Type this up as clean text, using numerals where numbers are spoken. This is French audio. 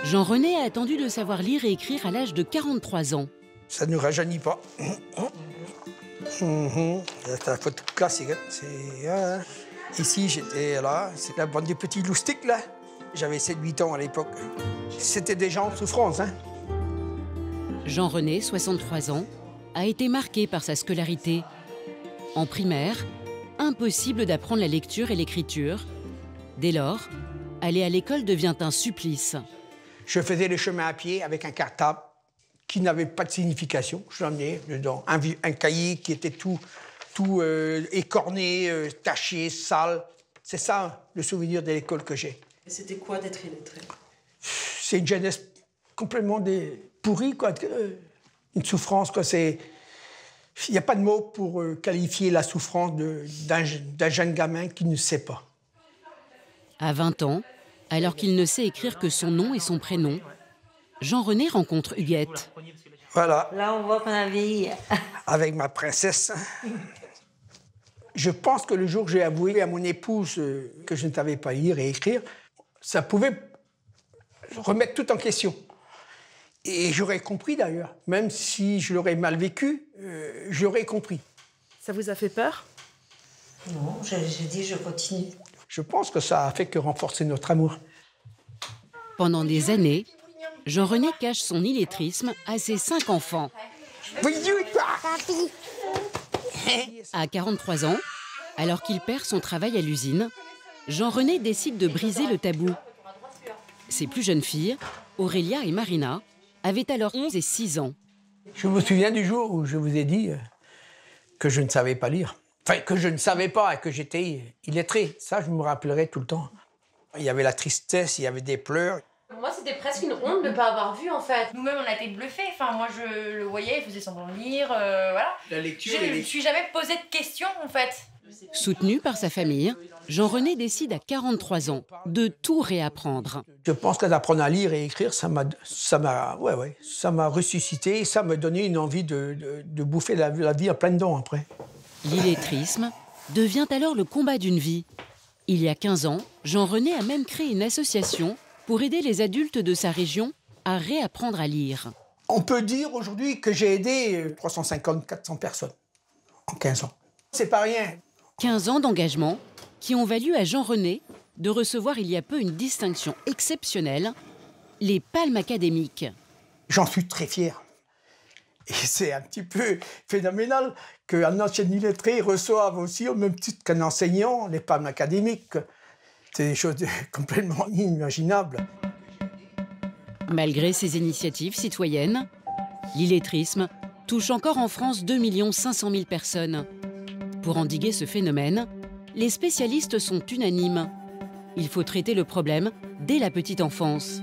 Jean-René a attendu de savoir lire et écrire à l'âge de 43 ans. Ça ne rajeunit pas. C'est la photo classique. Ici, j'étais là. C'est la bande des petits loustiques, là. J'avais 7-8 ans à l'époque. C'était des gens en souffrance. Jean-René, 63 ans, a été marqué par sa scolarité. En primaire, impossible d'apprendre la lecture et l'écriture. Dès lors, aller à l'école devient un supplice. Je faisais le chemin à pied avec un cartable qui n'avait pas de signification. Je l'emmenais dedans. Un cahier qui était tout écorné, taché, sale. C'est ça le souvenir de l'école que j'ai. Et c'était quoi d'être illettré? C'est une jeunesse complètement pourrie, quoi. Une souffrance, quoi. Il n'y a pas de mots pour qualifier la souffrance d'un jeune gamin qui ne sait pas. À 20 ans, alors qu'il ne sait écrire que son nom et son prénom, Jean-René rencontre Huguette. Voilà. Là, on voit qu'on a vieilli. Avec ma princesse. Je pense que le jour que j'ai avoué à mon épouse que je ne savais pas lire et écrire, ça pouvait remettre tout en question. Et j'aurais compris d'ailleurs. Même si je l'aurais mal vécu, j'aurais compris. Ça vous a fait peur? Non, j'ai dit je continue. Je pense que ça a fait que renforcer notre amour. Pendant des années, Jean-René cache son illettrisme à ses 5 enfants. À 43 ans, alors qu'il perd son travail à l'usine, Jean-René décide de briser le tabou. Ses plus jeunes filles, Aurélia et Marina, avaient alors 11 et 6 ans. Je me souviens du jour où je vous ai dit que je ne savais pas lire. Enfin, que je ne savais pas et que j'étais illettré. Ça, je me rappellerai tout le temps. Il y avait la tristesse, il y avait des pleurs. Moi, c'était presque une honte de ne pas avoir vu, en fait. Nous-mêmes, on a été bluffés. Enfin, moi, je le voyais, il faisait semblant de lire, voilà. La lecture, je ne me suis jamais posé de questions, en fait. Soutenu par sa famille, Jean-René décide à 43 ans de tout réapprendre. Je pense que d'apprendre à lire et écrire, ça m'a ressuscité et ça m'a donné une envie de bouffer la vie à pleines dents après. L'illettrisme devient alors le combat d'une vie. Il y a 15 ans, Jean-René a même créé une association pour aider les adultes de sa région à réapprendre à lire. On peut dire aujourd'hui que j'ai aidé 350-400 personnes en 15 ans. C'est pas rien. 15 ans d'engagement qui ont valu à Jean-René de recevoir il y a peu une distinction exceptionnelle, les Palmes académiques. J'en suis très fier. Et c'est un petit peu phénoménal qu'un ancien illettré reçoive aussi, au même titre qu'un enseignant, les palmes académiques. C'est des choses complètement inimaginables. Malgré ces initiatives citoyennes, l'illettrisme touche encore en France 2 500 000 personnes. Pour endiguer ce phénomène, les spécialistes sont unanimes. Il faut traiter le problème dès la petite enfance.